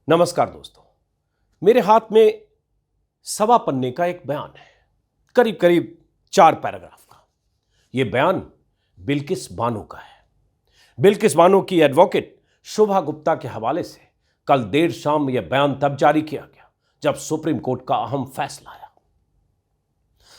नमस्कार दोस्तों। मेरे हाथ में सवा पन्ने का एक बयान है, करीब करीब 4 पैराग्राफ का। यह बयान बिल्किस बानो का है। बिल्किस बानो की एडवोकेट शोभा गुप्ता के हवाले से कल देर शाम यह बयान तब जारी किया गया जब सुप्रीम कोर्ट का अहम फैसला आया।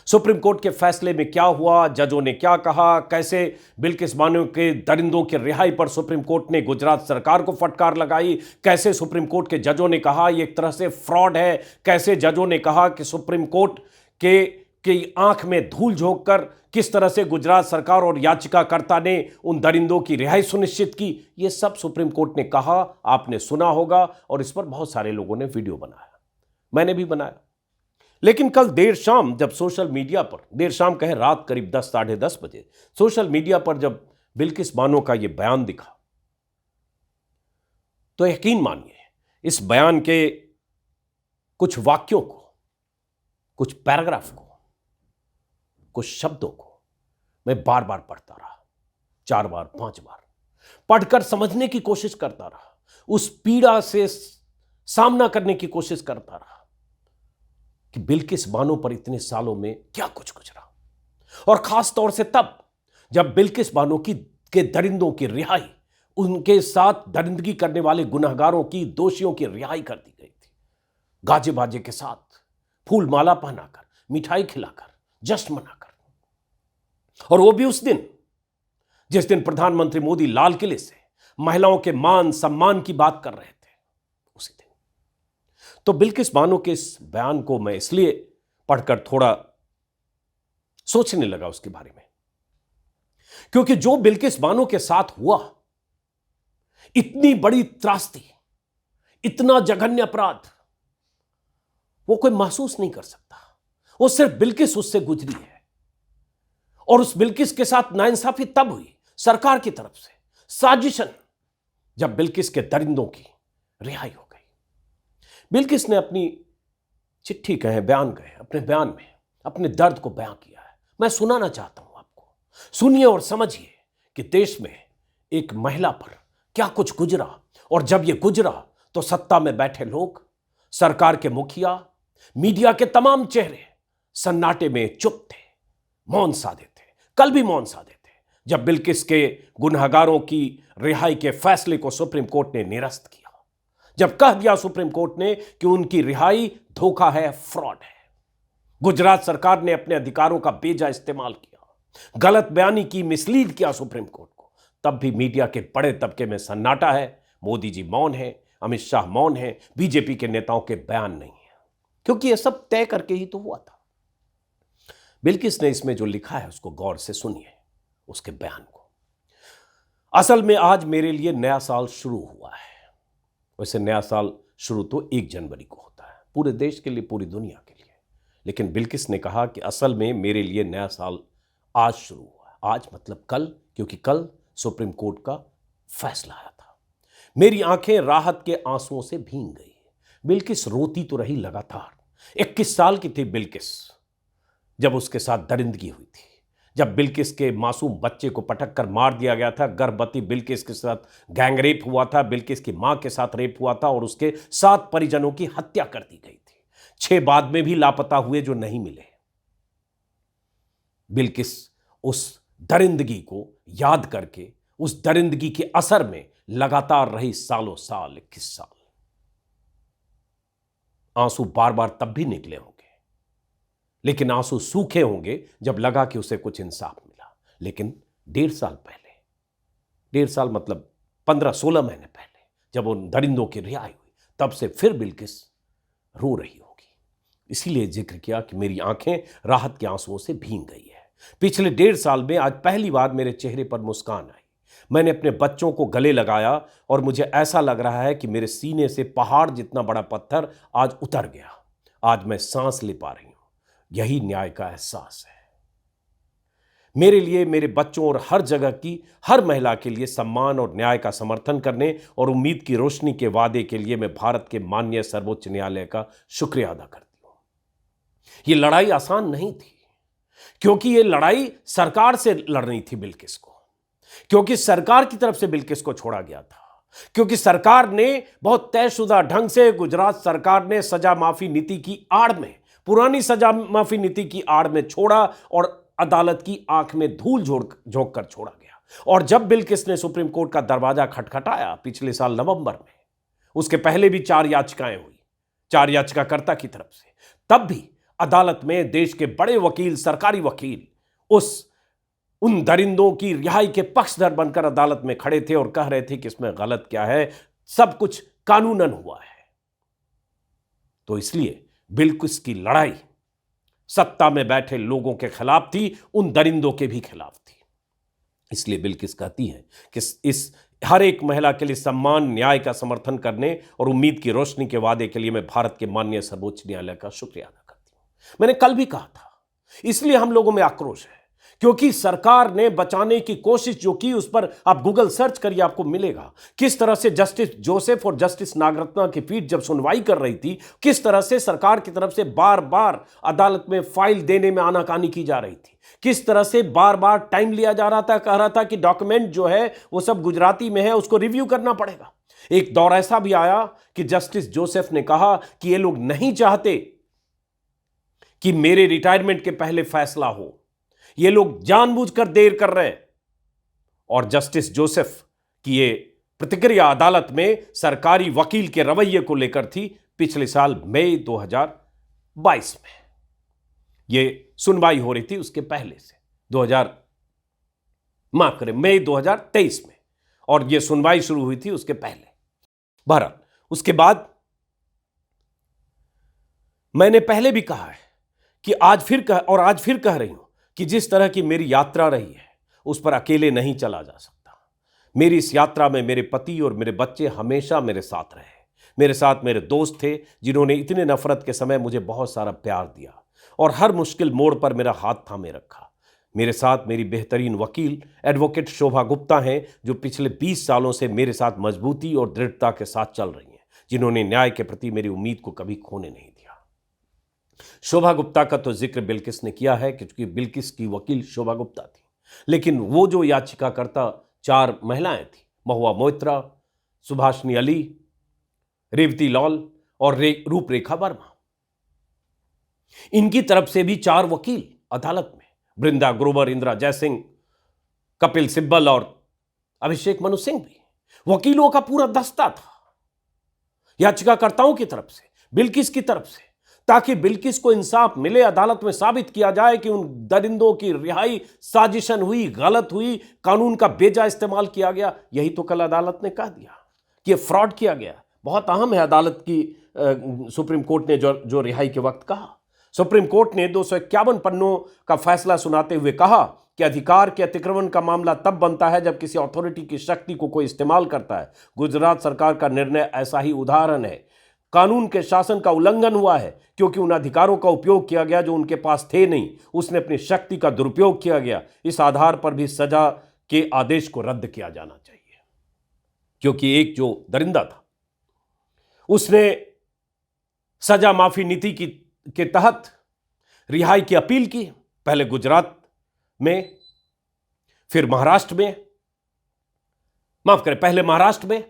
सुप्रीम कोर्ट के फैसले में क्या हुआ, जजों ने क्या कहा, कैसे बिल्किस बानो के दरिंदों की रिहाई पर सुप्रीम कोर्ट ने गुजरात सरकार को फटकार लगाई, कैसे सुप्रीम कोर्ट के जजों ने कहा यह एक तरह से फ्रॉड है, कैसे जजों ने कहा कि सुप्रीम कोर्ट के आंख में धूल झोंक कर किस तरह से गुजरात सरकार और याचिकाकर्ता ने उन दरिंदों की रिहाई सुनिश्चित की। यह सब सुप्रीम कोर्ट ने कहा, आपने सुना होगा और इस पर बहुत सारे लोगों ने वीडियो बनाया, मैंने भी बनाया। लेकिन कल देर शाम जब सोशल मीडिया पर, देर शाम कहे रात करीब 10 साढ़े 10 बजे सोशल मीडिया पर जब बिल्किस बानो का यह बयान दिखा तो यकीन मानिए इस बयान के कुछ वाक्यों को, कुछ पैराग्राफ को, कुछ शब्दों को मैं बार बार पढ़ता रहा, 4 बार 5 बार पढ़कर समझने की कोशिश करता रहा, उस पीड़ा से सामना करने की कोशिश करता रहा कि बिल्किस बानो पर इतने सालों में क्या कुछ गुजरा, और खास तौर से तब जब बिल्किस बानो के दरिंदों की रिहाई, उनके साथ दरिंदगी करने वाले गुनहगारों की, दोषियों की रिहाई कर दी गई थी, गाजे बाजे के साथ, फूल माला पहनाकर, मिठाई खिलाकर, जश्न मनाकर। और वो भी उस दिन जिस दिन प्रधानमंत्री मोदी लाल किले से महिलाओं के मान सम्मान की बात कर रहे थे, उसी दिन। तो बिल्किस बानो के इस बयान को मैं इसलिए पढ़कर थोड़ा सोचने लगा उसके बारे में, क्योंकि जो बिल्किस बानो के साथ हुआ, इतनी बड़ी त्रासदी, इतना जघन्य अपराध, वो कोई महसूस नहीं कर सकता। वो सिर्फ बिल्किस उससे गुजरी है, और उस बिल्किस के साथ नाइंसाफी तब हुई सरकार की तरफ से, साजिशन, जब बिल्किस के दरिंदों की रिहाई हो गई। बिल्किस ने अपनी चिट्ठी कहे, बयान कहे, अपने बयान में अपने दर्द को बयां किया है। मैं सुनाना चाहता हूं आपको, सुनिए और समझिए कि देश में एक महिला पर क्या कुछ गुजरा, और जब यह गुजरा तो सत्ता में बैठे लोग, सरकार के मुखिया, मीडिया के तमाम चेहरे सन्नाटे में चुप थे, मौन साधे थे। कल भी मौन साधे थे जब बिल्किस के गुनहगारों की रिहाई के फैसले को सुप्रीम कोर्ट ने निरस्त किया, जब कह दिया सुप्रीम कोर्ट ने कि उनकी रिहाई धोखा है, फ्रॉड है। गुजरात सरकार ने अपने अधिकारों का बेजा इस्तेमाल किया, गलत बयानी की, मिसलीड किया सुप्रीम कोर्ट को। तब भी मीडिया के बड़े तबके में सन्नाटा है, मोदी जी मौन है, अमित शाह मौन है, बीजेपी के नेताओं के बयान नहीं है, क्योंकि यह सब तय करके ही तो हुआ था। बिल्किस ने इसमें जो लिखा है उसको गौर से सुनिए, उसके बयान को। असल में आज मेरे लिए नया साल शुरू हुआ है। वैसे नया साल शुरू तो 1 जनवरी को होता है, पूरे देश के लिए, पूरी दुनिया के लिए। लेकिन बिल्किस ने कहा कि असल में मेरे लिए नया साल आज शुरू हुआ। आज मतलब कल, क्योंकि कल सुप्रीम कोर्ट का फैसला आया था। मेरी आंखें राहत के आंसुओं से भीग गई। बिल्किस रोती तो रही लगातार। 21 साल की थी बिल्किस जब उसके साथ दरिंदगी हुई थी, जब बिल्किस के मासूम बच्चे को पटक कर मार दिया गया था, गर्भवती बिल्किस के साथ गैंग रेप हुआ था, बिल्किस की मां के साथ रेप हुआ था, और उसके 7 परिजनों की हत्या कर दी गई थी। 6 बाद में भी लापता हुए जो नहीं मिले। बिल्किस उस दरिंदगी को याद करके, उस दरिंदगी के असर में लगातार रही सालों साल, 21 साल। आंसू बार बार तब भी निकले होंगे, लेकिन आंसू सूखे होंगे जब लगा कि उसे कुछ इंसाफ मिला। लेकिन 1.5 साल पहले, 1.5 साल मतलब 15-16 महीने पहले, जब उन दरिंदों की रिहाई हुई, तब से फिर बिल्किस रो रही होगी। इसीलिए जिक्र किया कि मेरी आंखें राहत के आंसुओं से भीग गई है। पिछले 1.5 साल में आज पहली बार मेरे चेहरे पर मुस्कान आई। मैंने अपने बच्चों को गले लगाया और मुझे ऐसा लग रहा है कि मेरे सीने से पहाड़ जितना बड़ा पत्थर आज उतर गया। आज मैं सांस ले पा रही हूं। यही न्याय का एहसास है मेरे लिए, मेरे बच्चों और हर जगह की हर महिला के लिए सम्मान और न्याय का समर्थन करने और उम्मीद की रोशनी के वादे के लिए मैं भारत के माननीय सर्वोच्च न्यायालय का शुक्रिया अदा करती हूं। यह लड़ाई आसान नहीं थी, क्योंकि यह लड़ाई सरकार से लड़नी थी बिल्किस को, क्योंकि सरकार की तरफ से बिल्किस को छोड़ा गया था। क्योंकि सरकार ने बहुत तयशुदा ढंग से, गुजरात सरकार ने सजा माफी नीति की आड़ में, पुरानी सजा माफी नीति की आड़ में छोड़ा और अदालत की आंख में धूल झोंक कर छोड़ा गया। और जब बिल्किस ने सुप्रीम कोर्ट का दरवाजा खटखटाया पिछले साल नवंबर में, उसके पहले भी 4 याचिकाएं हुई 4 याचिकाकर्ता की तरफ से, तब भी अदालत में देश के बड़े वकील, सरकारी वकील उन दरिंदों की रिहाई के पक्षधर बनकर अदालत में खड़े थे और कह रहे थे कि इसमें गलत क्या है, सब कुछ कानूनन हुआ है। तो इसलिए बिल्किस की लड़ाई सत्ता में बैठे लोगों के खिलाफ थी, उन दरिंदों के भी खिलाफ थी। इसलिए बिल्किस कहती है कि इस हर एक महिला के लिए सम्मान, न्याय का समर्थन करने और उम्मीद की रोशनी के वादे के लिए मैं भारत के माननीय सर्वोच्च न्यायालय का शुक्रिया अदा करती हूं। मैंने कल भी कहा था, इसलिए हम लोगों में आक्रोश है, क्योंकि सरकार ने बचाने की कोशिश जो की, उस पर आप गूगल सर्च करिए, आपको मिलेगा किस तरह से जस्टिस जोसेफ और जस्टिस नागरत्ना की पीठ जब सुनवाई कर रही थी, किस तरह से सरकार की तरफ से बार बार अदालत में फाइल देने में आनाकानी की जा रही थी, किस तरह से बार बार टाइम लिया जा रहा था, कह रहा था कि डॉक्यूमेंट जो है वो सब गुजराती में है, उसको रिव्यू करना पड़ेगा। एक दौर ऐसा भी आया कि जस्टिस जोसेफ ने कहा कि ये लोग नहीं चाहते कि मेरे रिटायरमेंट के पहले फैसला हो, ये लोग जानबूझकर देर कर रहे हैं। और जस्टिस जोसेफ की ये प्रतिक्रिया अदालत में सरकारी वकील के रवैये को लेकर थी पिछले साल मई 2022 में। ये सुनवाई हो रही थी उसके पहले से, मई 2023 में, और ये सुनवाई शुरू हुई थी उसके पहले। बहरहाल उसके बाद मैंने पहले भी कहा है कि आज फिर कह रही हूं कि जिस तरह की मेरी यात्रा रही है उस पर अकेले नहीं चला जा सकता। मेरी इस यात्रा में मेरे पति और मेरे बच्चे हमेशा मेरे साथ रहे। मेरे साथ मेरे दोस्त थे जिन्होंने इतने नफरत के समय मुझे बहुत सारा प्यार दिया और हर मुश्किल मोड़ पर मेरा हाथ थामे रखा। मेरे साथ मेरी बेहतरीन वकील एडवोकेट शोभा गुप्ता हैं, जो पिछले 20 सालों से मेरे साथ मजबूती और दृढ़ता के साथ चल रही हैं, जिन्होंने न्याय के प्रति मेरी उम्मीद को कभी खोने नहीं दिया। शोभा गुप्ता का तो जिक्र बिल्किस ने किया है क्योंकि बिल्किस की वकील शोभा गुप्ता थी, लेकिन वो जो याचिकाकर्ता 4 महिलाएं थी, महुआ मोइत्रा, सुभाषिनी अली, रेवती लॉल और रूपरेखा वर्मा, इनकी तरफ से भी 4 वकील अदालत में, बृंदा ग्रोवर, इंदिरा जयसिंह, कपिल सिब्बल और अभिषेक मनु सिंह भी, वकीलों का पूरा दस्ता था याचिकाकर्ताओं की तरफ से, बिल्किस की तरफ से, ताकि बिल्किस को इंसाफ मिले, अदालत में साबित किया जाए कि उन दरिंदों की रिहाई साजिशन हुई, गलत हुई, कानून का बेजा इस्तेमाल किया गया। यही तो कल अदालत ने कह दिया कि फ्रॉड किया गया। बहुत अहम है अदालत की सुप्रीम कोर्ट ने जो रिहाई के वक्त कहा। सुप्रीम कोर्ट ने 251 पन्नों का फैसला सुनाते हुए कहा कि अधिकार के अतिक्रमण का मामला तब बनता है जब किसी अथॉरिटी की शक्ति को कोई इस्तेमाल करता है। गुजरात सरकार का निर्णय ऐसा ही उदाहरण है। कानून के शासन का उल्लंघन हुआ है क्योंकि उन अधिकारों का उपयोग किया गया जो उनके पास थे नहीं, उसने अपनी शक्ति का दुरुपयोग किया गया। इस आधार पर भी सजा के आदेश को रद्द किया जाना चाहिए, क्योंकि एक जो दरिंदा था उसने सजा माफी नीति के तहत रिहाई की अपील की, पहले गुजरात में, फिर महाराष्ट्र में, माफ करें, पहले महाराष्ट्र में,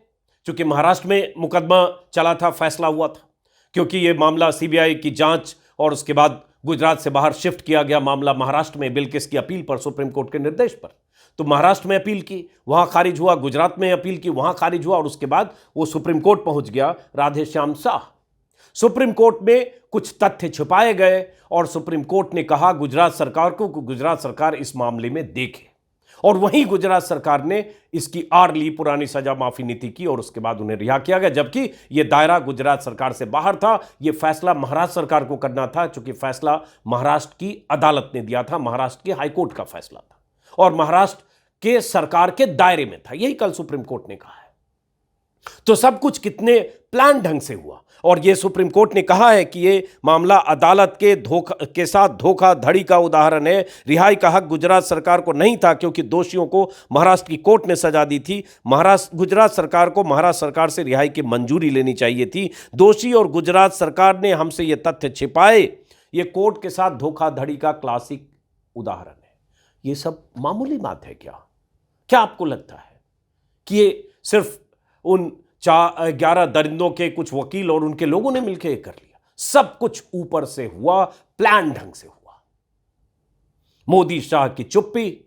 क्योंकि महाराष्ट्र में मुकदमा चला था, फैसला हुआ था, क्योंकि यह मामला सीबीआई की जांच और उसके बाद गुजरात से बाहर शिफ्ट किया गया मामला महाराष्ट्र में बिल्किस की अपील पर, सुप्रीम कोर्ट के निर्देश पर। तो महाराष्ट्र में अपील की, वहां खारिज हुआ, गुजरात में अपील की, वहां खारिज हुआ, और उसके बाद वो सुप्रीम कोर्ट पहुंच गया। राधेश्याम शाह, सुप्रीम कोर्ट में कुछ तथ्य छुपाए गए और सुप्रीम कोर्ट ने कहा गुजरात सरकार को कि गुजरात सरकार इस मामले में देखे, और वहीं गुजरात सरकार ने इसकी आड़ ली, पुरानी सजा माफी नीति की, और उसके बाद उन्हें रिहा किया गया, जबकि यह दायरा गुजरात सरकार से बाहर था। यह फैसला महाराष्ट्र सरकार को करना था, क्योंकि फैसला महाराष्ट्र की अदालत ने दिया था, महाराष्ट्र के हाईकोर्ट का फैसला था और महाराष्ट्र के सरकार के दायरे में था। यही कल सुप्रीम कोर्ट ने कहा है। तो सब कुछ कितने प्लान ढंग से हुआ, और यह सुप्रीम कोर्ट ने कहा है कि यह मामला अदालत के साथ धोखाधड़ी का उदाहरण है। रिहाई का हक गुजरात सरकार को नहीं था क्योंकि दोषियों को महाराष्ट्र की कोर्ट ने सजा दी थी। गुजरात सरकार को महाराष्ट्र सरकार से रिहाई की मंजूरी लेनी चाहिए थी। दोषी और गुजरात सरकार ने हमसे यह तथ्य छिपाए। यह कोर्ट के साथ धोखाधड़ी का क्लासिक उदाहरण है। यह सब मामूली बात है क्या? क्या आपको लगता है कि ये सिर्फ उन 11 दरिंदों के कुछ वकील और उनके लोगों ने मिलकर कर लिया। सब कुछ ऊपर से हुआ, प्लान ढंग से हुआ। मोदी शाह की चुप्पी,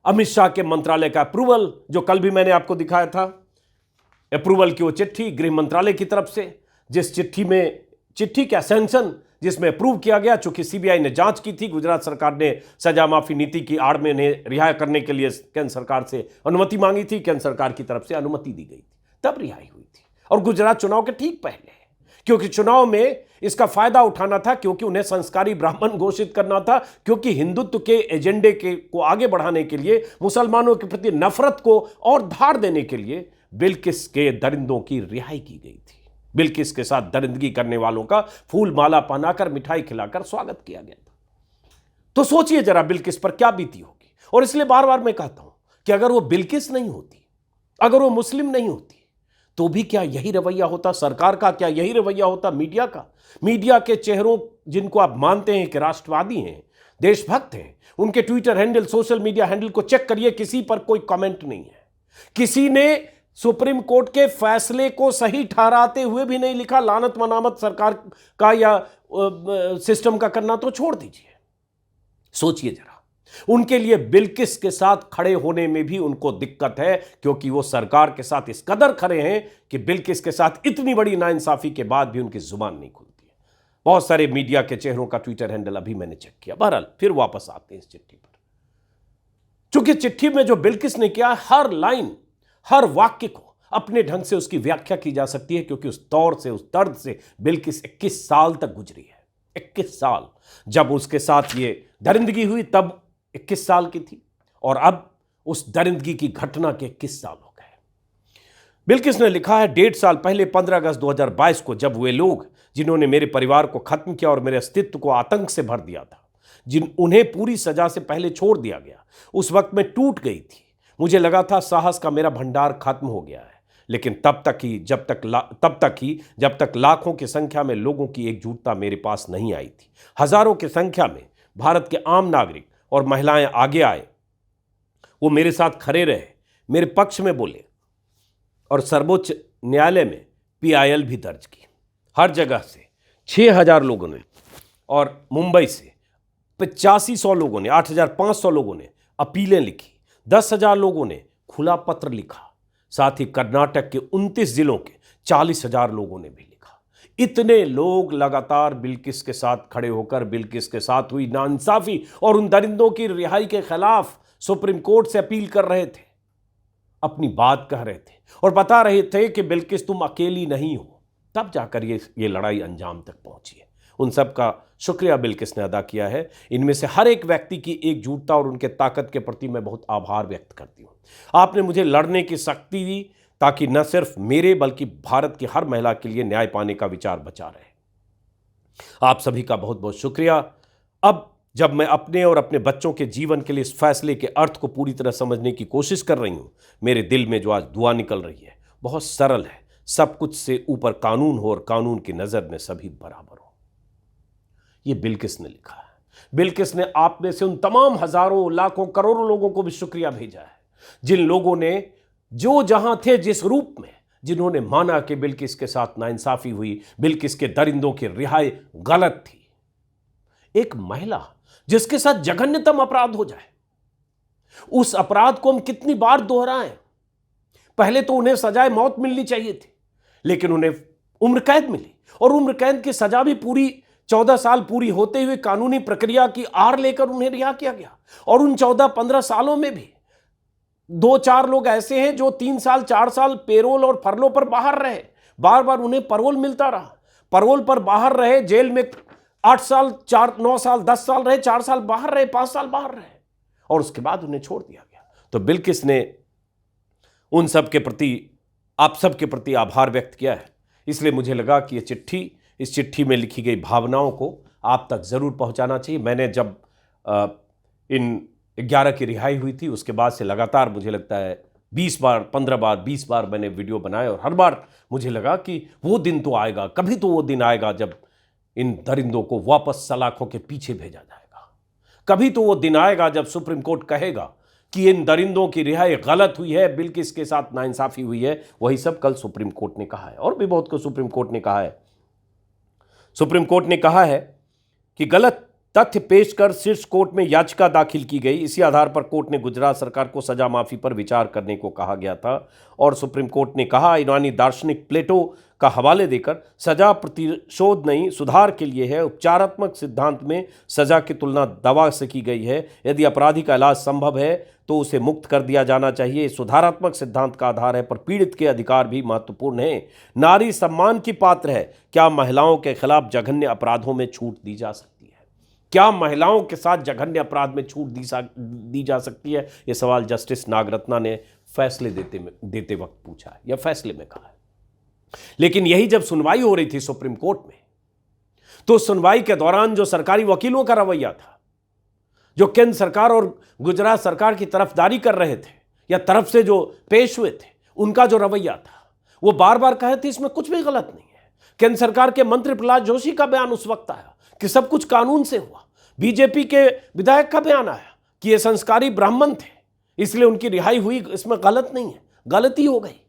अमित शाह के मंत्रालय का अप्रूवल, जो कल भी मैंने आपको दिखाया था, अप्रूवल की वो चिट्ठी गृह मंत्रालय की तरफ से, जिस चिट्ठी का सैंक्शन जिसमें अप्रूव किया गया। चूंकि सीबीआई ने जांच की थी, गुजरात सरकार ने सजा माफी नीति की आड़ में इन्हें रिहा करने के लिए केंद्र सरकार से अनुमति मांगी थी, केंद्र सरकार की तरफ से अनुमति दी गई थी, तब रिहाई हुई थी। और गुजरात चुनाव के ठीक पहले, क्योंकि चुनाव में इसका फायदा उठाना था, क्योंकि उन्हें संस्कारी ब्राह्मण घोषित करना था, क्योंकि हिंदुत्व के एजेंडे को आगे बढ़ाने के लिए, मुसलमानों के प्रति नफरत को और धार देने के लिए बिल्किस के दरिंदों की रिहाई की गई थी। बिल्किस के साथ दरिंदगी करने वालों का फूल माला पहनाकर, मिठाई खिलाकर स्वागत किया गया था। तो सोचिए जरा बिल्किस पर क्या बीती होगी। और इसलिए बार बार मैं कहता हूं कि अगर वो बिल्किस नहीं होती, अगर वो मुस्लिम नहीं होती, तो भी क्या यही रवैया होता सरकार का? क्या यही रवैया होता मीडिया का? मीडिया के चेहरों, जिनको आप मानते हैं कि राष्ट्रवादी हैं, देशभक्त हैं, उनके Twitter handle, social media handle को चेक करिए, किसी पर कोई कमेंट नहीं है। किसी ने सुप्रीम कोर्ट के फैसले को सही ठहराते हुए भी नहीं लिखा। लानत मनामत सरकार का या सिस्टम का करना तो छोड़ दीजिए। सोचिए जरा, उनके लिए बिल्किस के साथ खड़े होने में भी उनको दिक्कत है, क्योंकि वो सरकार के साथ इस कदर खड़े हैं कि बिल्किस के साथ इतनी बड़ी नाइंसाफी के बाद भी उनकी जुबान नहीं खुलती है। बहुत सारे मीडिया के चेहरों का ट्विटर हैंडल अभी मैंने चेक किया। बहरहाल फिर वापस आते हैं इस चिट्ठी पर। चूंकि चिट्ठी में जो बिल्किस ने किया, हर लाइन, हर वाक्य को अपने ढंग से उसकी व्याख्या की जा सकती है, क्योंकि उस दौर से, उस दर्द से बिल्किस 21 साल तक गुजरी है। 21 साल। जब उसके साथ ये दरिंदगी हुई तब 21 साल की थी, और अब उस दरिंदगी की घटना के 21 साल हो गए। बिल्किस ने लिखा है, 1.5 साल पहले 15 अगस्त 2022 को, जब वे लोग जिन्होंने मेरे परिवार को खत्म किया और मेरे अस्तित्व को आतंक से भर दिया था, उन्हें पूरी सजा से पहले छोड़ दिया गया, उस वक्त मैं टूट गई थी। मुझे लगा था साहस का मेरा भंडार खत्म हो गया है। लेकिन तब तक ही जब तक लाखों की संख्या में लोगों की एकजुटता मेरे पास नहीं आई थी। हजारों की संख्या में भारत के आम नागरिक और महिलाएं आगे आए, वो मेरे साथ खड़े रहे, मेरे पक्ष में बोले, और सर्वोच्च न्यायालय में PIL भी दर्ज की। हर जगह से 6,000 लोगों ने, और मुंबई से 8500 लोगों ने, 8,500 लोगों ने अपीलें लिखी, 10,000 लोगों ने खुला पत्र लिखा, साथ ही कर्नाटक के 29 जिलों के 40,000 लोगों ने भी लिखा। इतने लोग लगातार बिल्किस के साथ खड़े होकर बिल्किस के साथ हुई नाइंसाफी और उन दरिंदों की रिहाई के खिलाफ सुप्रीम कोर्ट से अपील कर रहे थे, अपनी बात कह रहे थे और बता रहे थे कि बिल्किस तुम अकेली नहीं हो। तब जाकर ये लड़ाई अंजाम तक पहुंची है। उन सब का शुक्रिया बिल्किस ने अदा किया है। इनमें से हर एक व्यक्ति की एकजुटता और उनके ताकत के प्रति मैं बहुत आभार व्यक्त करती हूँ। आपने मुझे लड़ने की शक्ति दी, ताकि न सिर्फ मेरे बल्कि भारत की हर महिला के लिए न्याय पाने का विचार बचा रहे। आप सभी का बहुत बहुत शुक्रिया। अब जब मैं अपने और अपने बच्चों के जीवन के लिए इस फैसले के अर्थ को पूरी तरह समझने की कोशिश कर रही हूँ, मेरे दिल में जो आज दुआ निकल रही है बहुत सरल है, सब कुछ से ऊपर कानून हो और कानून की नज़र में सभी बराबर हो। ये बिल्किस ने लिखा है। बिल्किस ने आप में से उन तमाम हजारों, लाखों, करोड़ों लोगों को भी शुक्रिया भेजा है, जिन लोगों ने जो जहां थे, जिस रूप में, जिन्होंने माना कि बिल्किस के साथ नाइंसाफी हुई, बिल्किस के दरिंदों की रिहाई गलत थी। एक महिला जिसके साथ जघन्यतम अपराध हो जाए, उस अपराध को हम कितनी बार दोहराएं। पहले तो उन्हें सजाए मौत मिलनी चाहिए थी, लेकिन उन्हें उम्र कैद मिली, और उम्र कैद की सजा भी पूरी 14 साल पूरी होते हुए कानूनी प्रक्रिया की आड़ लेकर उन्हें रिहा किया गया। और उन 14-15 सालों में भी 2-4 लोग ऐसे हैं जो 3 साल 4 साल पेरोल और फरलो पर बाहर रहे, बार बार उन्हें पैरोल मिलता रहा, पैरोल पर बाहर रहे, जेल में 8 साल, 9 साल, 10 साल रहे, 4 साल बाहर रहे, 5 साल बाहर रहे, और उसके बाद उन्हें छोड़ दिया गया। तो बिल्किस ने उन सब के प्रति, आप सब के प्रति आभार व्यक्त किया है। इसलिए मुझे लगा कि इस चिट्ठी में लिखी गई भावनाओं को आप तक जरूर पहुंचाना चाहिए। मैंने जब इन 11 की रिहाई हुई थी, उसके बाद से लगातार मुझे लगता है 20 बार, 15 बार, 20 बार मैंने वीडियो बनाए, और हर बार मुझे लगा कि वो दिन तो आएगा, कभी तो वो दिन आएगा जब इन दरिंदों को वापस सलाखों के पीछे भेजा जाएगा। कभी तो वो दिन आएगा जब सुप्रीम कोर्ट कहेगा कि इन दरिंदों की रिहाई गलत हुई है, बिल्किस के साथ नाइंसाफी हुई है, वही सब कल सुप्रीम कोर्ट ने कहा है। और भी बहुत कुछ सुप्रीम कोर्ट ने कहा है। सुप्रीम कोर्ट ने कहा है कि गलत तथ्य पेश कर शीर्ष कोर्ट में याचिका दाखिल की गई। इसी आधार पर कोर्ट ने गुजरात सरकार को सजा माफी पर विचार करने को कहा गया था। और सुप्रीम कोर्ट ने कहा, यूनानी दार्शनिक प्लेटो का हवाले देकर, सजा प्रतिशोध नहीं सुधार के लिए है। उपचारात्मक सिद्धांत में सजा की तुलना दवा से की गई है। यदि अपराधी का इलाज संभव है तो उसे मुक्त कर दिया जाना चाहिए। सुधारात्मक सिद्धांत का आधार है, पर पीड़ित के अधिकार भी महत्वपूर्ण है। नारी सम्मान की पात्र है। क्या महिलाओं के खिलाफ जघन्य अपराधों में छूट दी जा सकती है? क्या महिलाओं के साथ जघन्य अपराध में छूट दी जा सकती है? यह सवाल जस्टिस नागरत्ना ने फैसले देते वक्त पूछा है, या फैसले में कहा है। लेकिन यही जब सुनवाई हो रही थी सुप्रीम कोर्ट में, तो सुनवाई के दौरान जो सरकारी वकीलों का रवैया था, जो केंद्र सरकार और गुजरात सरकार की तरफदारी कर रहे थे या तरफ से जो पेश हुए थे, उनका जो रवैया था, वो बार बार कहे थे इसमें कुछ भी गलत नहीं है। केंद्र सरकार के मंत्री प्रहलाद जोशी का बयान उस वक्त आया कि सब कुछ कानून से हुआ। बीजेपी के विधायक का बयान आया कि ये संस्कारी ब्राह्मण थे, इसलिए उनकी रिहाई हुई, इसमें गलत नहीं है, गलती हो गई।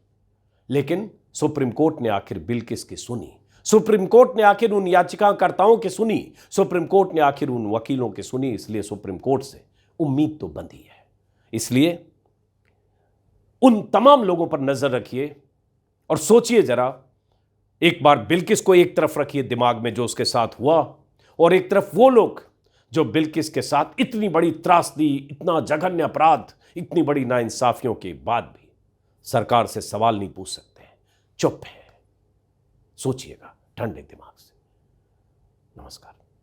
लेकिन सुप्रीम कोर्ट ने आखिर बिल्किस की सुनी। सुप्रीम कोर्ट ने आखिर उन याचिकाकर्ताओं की सुनी। सुप्रीम कोर्ट ने आखिर उन वकीलों की सुनी। इसलिए सुप्रीम कोर्ट से उम्मीद तो बंधी है। इसलिए उन तमाम लोगों पर नजर रखिए और सोचिए जरा, एक बार बिल्किस को एक तरफ रखिए दिमाग में जो उसके साथ हुआ, और एक तरफ वो लोग जो बिल्किस के साथ इतनी बड़ी त्रासदी, इतना जघन्य अपराध, इतनी बड़ी नाइंसाफियों के बाद भी सरकार से सवाल नहीं पूछ सकते, चुप है। सोचिएगा ठंडे दिमाग से। नमस्कार।